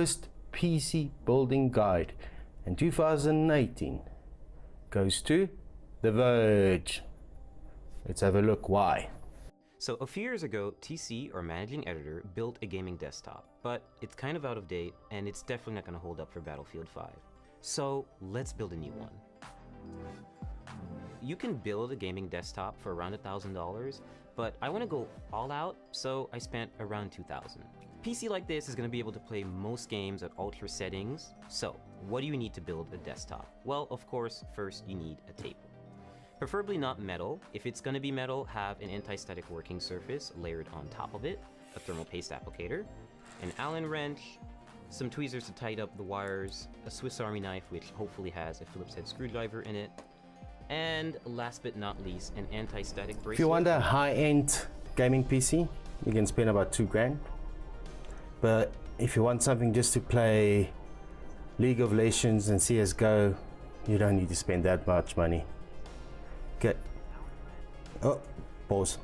first PC building guide in 2018 goes to The Verge. Let's have a look why. So a few years ago, TC, or managing editor, built a gaming desktop, but it's kind of out of date and it's definitely not going to hold up for Battlefield 5. So let's build a new one. You can build a gaming desktop for around $1,000, but I want to go all out, so I spent around $2,000. PC like this is going to be able to play most games at ultra settings. So what do you need to build a desktop? Well, of course, first you need a table. Preferably not metal. If it's going to be metal, have an anti-static working surface layered on top of it, a thermal paste applicator, an Allen wrench, some tweezers to tighten up the wires, a Swiss Army knife which hopefully has a Phillips head screwdriver in it, and last but not least, an anti-static bracelet. If you want a high-end gaming PC, you can spend about $2,000. But if you want something just to play League of Legends and CSGO, you don't need to spend that much money. Okay. Oh, pause.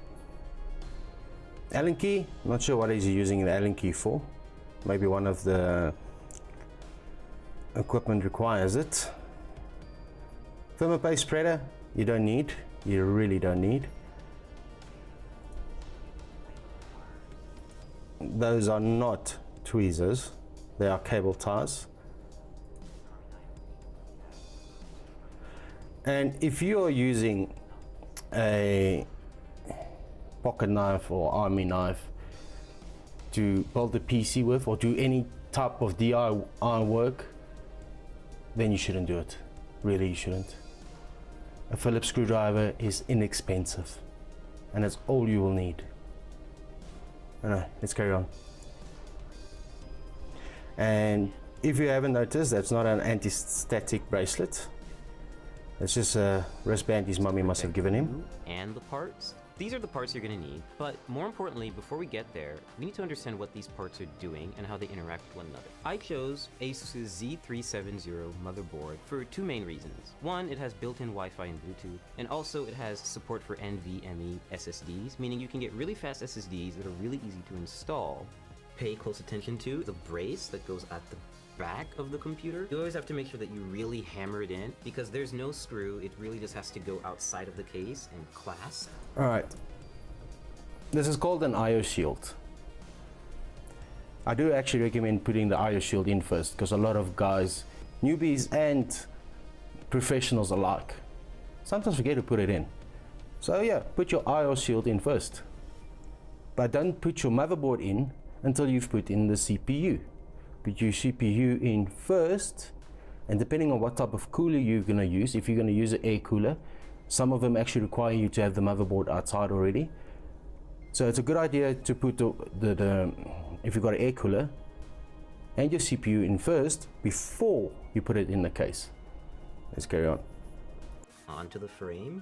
Allen key, not sure what he's using the Allen key for. Maybe one of the equipment requires it. Thermal paste spreader, you don't need. You really don't need. Those are not tweezers, they are cable ties. And if you're using a pocket knife or army knife to build a PC with, or do any type of DIY work, then you shouldn't do it. Really, you shouldn't. A Phillips screwdriver is inexpensive, and that's all you will need. Alright, let's carry on. And if you haven't noticed, that's not an anti-static bracelet. It's just a wristband his mommy must have given him. And the parts. These are the parts you're going to need, but more importantly, before we get there, we need to understand what these parts are doing and how they interact with one another. I chose Asus's Z370 motherboard for two main reasons. One, it has built-in Wi-Fi and Bluetooth, and also it has support for NVMe SSDs, meaning you can get really fast SSDs that are really easy to install. Pay close attention to the brace that goes at the back of the computer. You always have to make sure that you really hammer it in, because there's no screw, it really just has to go outside of the case and clasp. Alright, this is called an IO shield. I do actually recommend putting the IO shield in first, because a lot of guys, newbies and professionals alike, sometimes forget to put it in. So yeah, put your IO shield in first, but don't put your motherboard in until you've put in the CPU. Put your CPU in first, and depending on what type of cooler you're going to use, if you're going to use an air cooler, some of them actually require you to have the motherboard outside already. So it's a good idea to put if you've got an air cooler and your CPU in first before you put it in the case. Let's carry on. Onto the frame,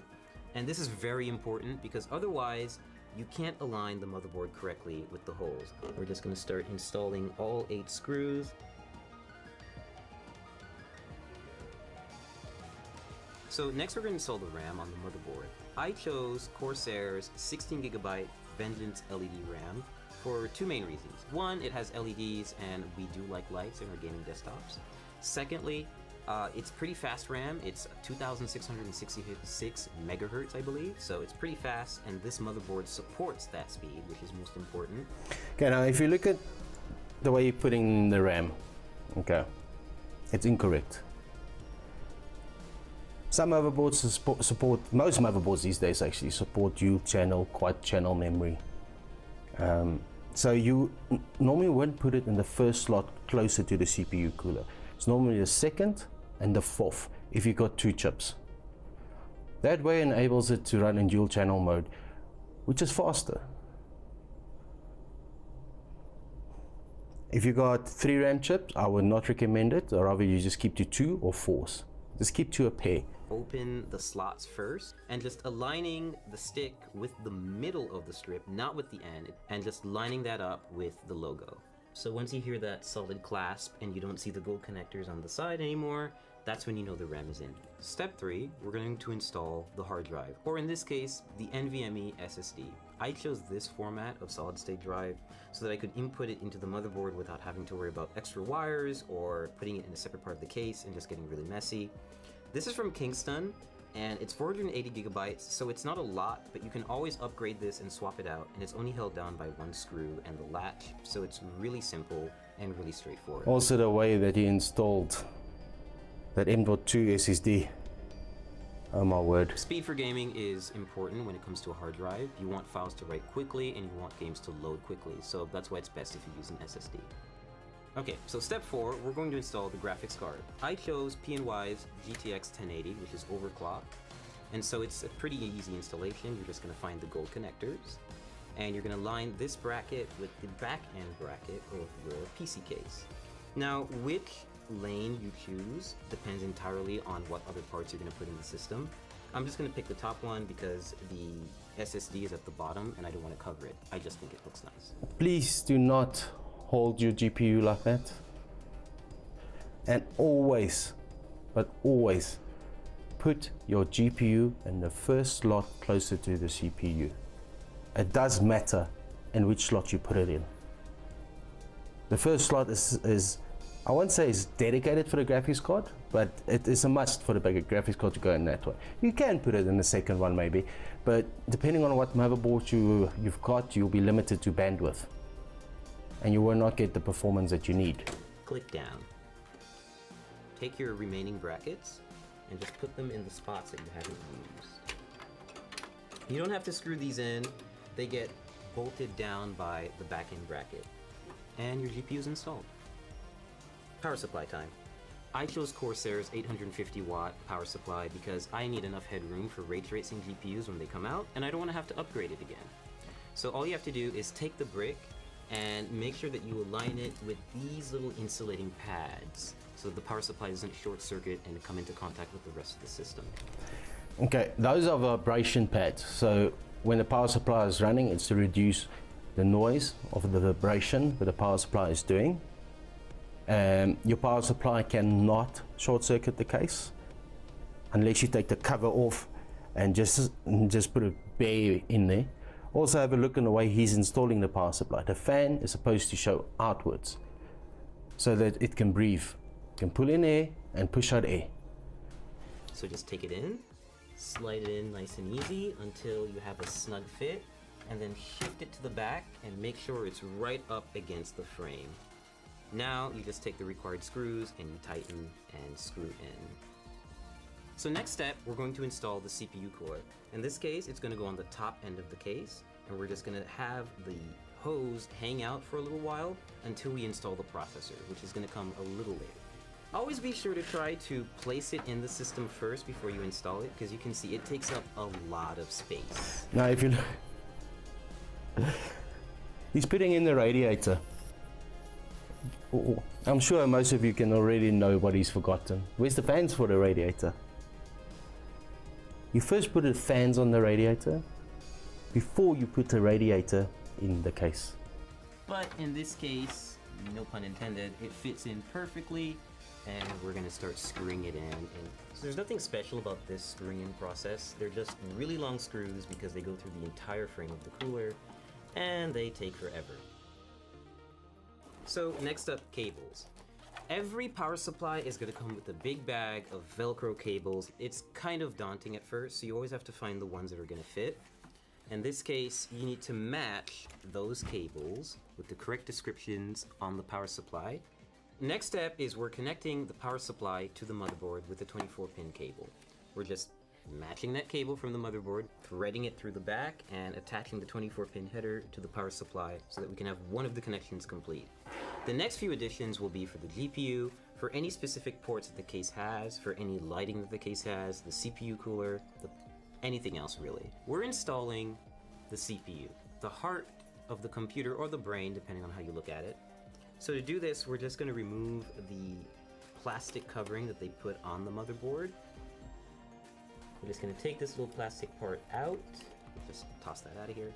and this is very important because otherwise you can't align the motherboard correctly with the holes. We're just going to start installing all 8 screws. So next we're going to install the RAM on the motherboard. I chose Corsair's 16GB Vengeance LED RAM for two main reasons. One, it has LEDs and we do like lights in our gaming desktops. Secondly, it's pretty fast RAM. It's 2666 megahertz, I believe. So it's pretty fast, and this motherboard supports that speed, which is most important. Okay, now if you look at the way you're putting in the RAM, okay, it's incorrect. Some motherboards support, most motherboards these days actually support dual channel, quad channel memory. So you normally won't put it in the first slot closer to the CPU cooler. It's normally the second and the fourth if you've got 2 chips. That way enables it to run in dual channel mode, which is faster. If you got 3 RAM chips, I would not recommend it, or rather you just keep to 2 or 4s. Just keep to a pair. Open the slots first and just aligning the stick with the middle of the strip, not with the end, and just lining that up with the logo. So once you hear that solid clasp and you don't see the gold connectors on the side anymore, That's when you know the RAM is in. Step 3, we're going to install the hard drive, or in this case, the NVMe SSD. I chose this format of solid state drive so that I could input it into the motherboard without having to worry about extra wires or putting it in a separate part of the case and just getting really messy. This is from Kingston, and it's 480 gigabytes, so it's not a lot, but you can always upgrade this and swap it out, and it's only held down by one screw and the latch, so it's really simple and really straightforward. Also the way that he installed that M.2 SSD. Oh my word. Speed for gaming is important when it comes to a hard drive. You want files to write quickly and you want games to load quickly, so that's why it's best if you use an SSD. Okay, so step 4, we're going to install the graphics card. I chose PNY's GTX 1080, which is overclocked, and so it's a pretty easy installation. You're just going to find the gold connectors, and you're going to line this bracket with the back end bracket of your PC case. Now, which lane you choose depends entirely on what other parts you're going to put in the system. I'm just going to pick the top one because the SSD is at the bottom and I don't want to cover it. I just think it looks nice. Please do not hold your GPU like that. And always, but always, put your GPU in the first slot closer to the CPU. It does matter in which slot you put it in. The first slot is I won't say it's dedicated for the graphics card, but it is a must for the bigger graphics card to go in that way. You can put it in the second one maybe, but depending on what motherboard you've got, you'll be limited to bandwidth. And you will not get the performance that you need. Click down. Take your remaining brackets and just put them in the spots that you haven't used. You don't have to screw these in. They get bolted down by the back end bracket. And your GPU is installed. Power supply time. I chose Corsair's 850 watt power supply because I need enough headroom for ray tracing GPUs when they come out, and I don't want to have to upgrade it again. So all you have to do is take the brick and make sure that you align it with these little insulating pads so the power supply doesn't short circuit and come into contact with the rest of the system. Okay, those are vibration pads. So when the power supply is running, it's to reduce the noise of the vibration that the power supply is doing. Your power supply cannot short circuit the case unless you take the cover off and just put a bare in there. Also have a look in the way he's installing the power supply. The fan is supposed to show outwards so that it can breathe. You can pull in air and push out air. So just take it in, slide it in nice and easy until you have a snug fit, and then shift it to the back and make sure it's right up against the frame. Now you just take the required screws and you tighten and screw in. So next step, we're going to install the CPU core. In this case, it's going to go on the top end of the case, and we're just going to have the hose hang out for a little while until we install the processor, which is going to come a little later. Always be sure to try to place it in the system first before you install it, because you can see it takes up a lot of space. Now if you he's putting in the radiator. I'm sure most of you can already know what he's forgotten. Where's the fans for the radiator? You first put the fans on the radiator before you put the radiator in the case. But in this case, no pun intended, it fits in perfectly, and we're going to start screwing it in. And so there's nothing special about this screwing in process. They're just really long screws because they go through the entire frame of the cooler, and they take forever. So next up, cables. Every power supply is going to come with a big bag of Velcro cables. It's kind of daunting at first, so you always have to find the ones that are going to fit. In this case, you need to match those cables with the correct descriptions on the power supply. Next step is we're connecting the power supply to the motherboard with a 24-pin cable. We're just matching that cable from the motherboard, threading it through the back, and attaching the 24-pin header to the power supply so that we can have one of the connections complete. The next few additions will be for the GPU, for any specific ports that the case has, for any lighting that the case has, the CPU cooler, anything else really. We're installing the CPU, the heart of the computer or the brain, depending on how you look at it. So to do this, we're just going to remove the plastic covering that they put on the motherboard. We're just going to take this little plastic part out, just toss that out of here.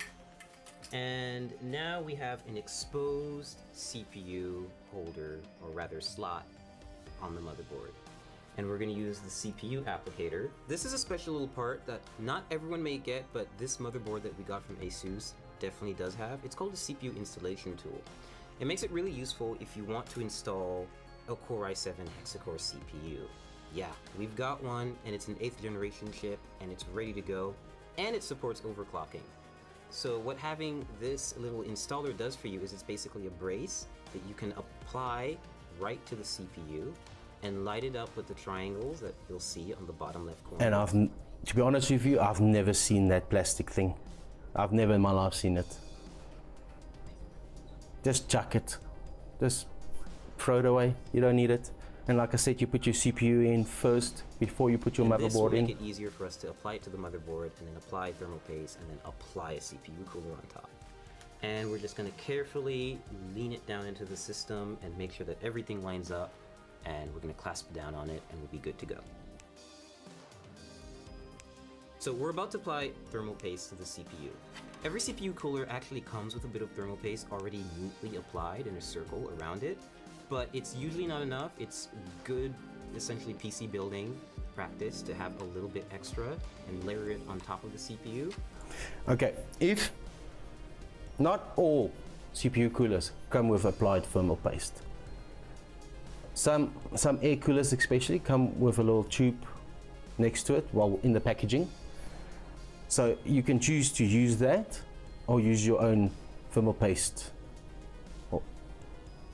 And now we have an exposed CPU holder, or rather slot, on the motherboard. and we're going to use the CPU applicator. This is a special little part that not everyone may get, but this motherboard that we got from ASUS definitely does have. It's called a CPU installation tool. It makes it really useful if you want to install a Core i7 hexa-core CPU. Yeah, we've got one, and it's an 8th generation chip, and it's ready to go, and it supports overclocking. So what having this little installer does for you is it's basically a brace that you can apply right to the CPU and light it up with the triangles that you'll see on the bottom left corner. And to be honest with you, I've never seen that plastic thing. I've never in my life seen it. Just chuck it. Just throw it away. You don't need it. And like I said, you put your CPU in first before you put your motherboard in. This will make it easier for us to apply it to the motherboard and then apply thermal paste and then apply a CPU cooler on top. And we're just going to carefully lean it down into the system and make sure that everything lines up, and we're going to clasp down on it and we'll be good to go. So we're about to apply thermal paste to the CPU. Every CPU cooler actually comes with a bit of thermal paste already neatly applied in a circle around it, but it's usually not enough. It's good, essentially PC building practice to have a little bit extra and layer it on top of the CPU. Okay, if not all CPU coolers come with applied thermal paste. Some air coolers especially come with a little tube next to it while in the packaging. So you can choose to use that or use your own thermal paste.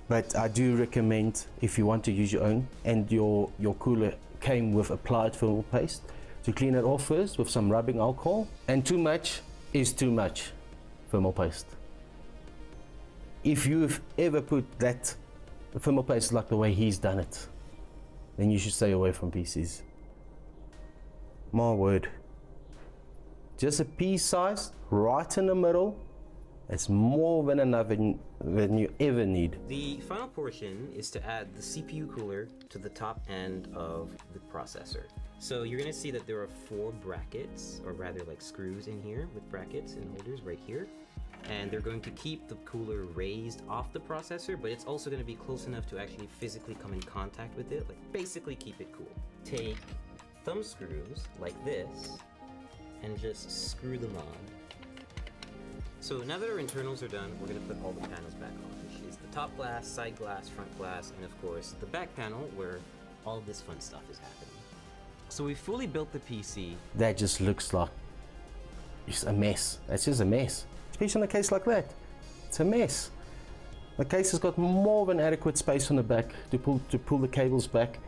But I do recommend, if you want to use your own and your cooler came with applied thermal paste, to clean it off first with some rubbing alcohol. And too much is too much thermal paste. If you've ever put that thermal paste like the way he's done it, then you should stay away from PCs. My word. Just a pea size right in the middle. It's more than enough than you ever need. The final portion is to add the CPU cooler to the top end of the processor. So you're going to see that there are 4 brackets, or rather like screws in here with brackets and holders right here. And they're going to keep the cooler raised off the processor, but it's also going to be close enough to actually physically come in contact with it, like basically keep it cool. Take thumb screws like this and just screw them on. So now that our internals are done, we're going to put all the panels back on, which is the top glass, side glass, front glass, and of course the back panel where all this fun stuff is happening. So we fully built the PC. That just looks like it's a mess. It's just a mess. Especially in a case like that. It's a mess. The case has got more than adequate space on the back to pull the cables back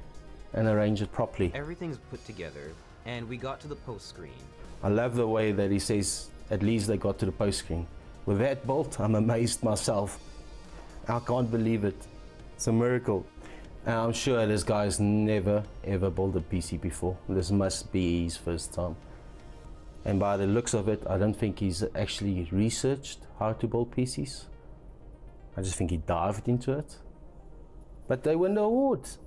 and arrange it properly. Everything's put together and we got to the post screen. I love the way that he says at least they got to the post screen. With that bolt, I'm amazed myself. I can't believe it. It's a miracle. And I'm sure this guy's never ever built a PC before. This must be his first time. And by the looks of it, I don't think he's actually researched how to build PCs. I just think he dived into it. But they win the awards.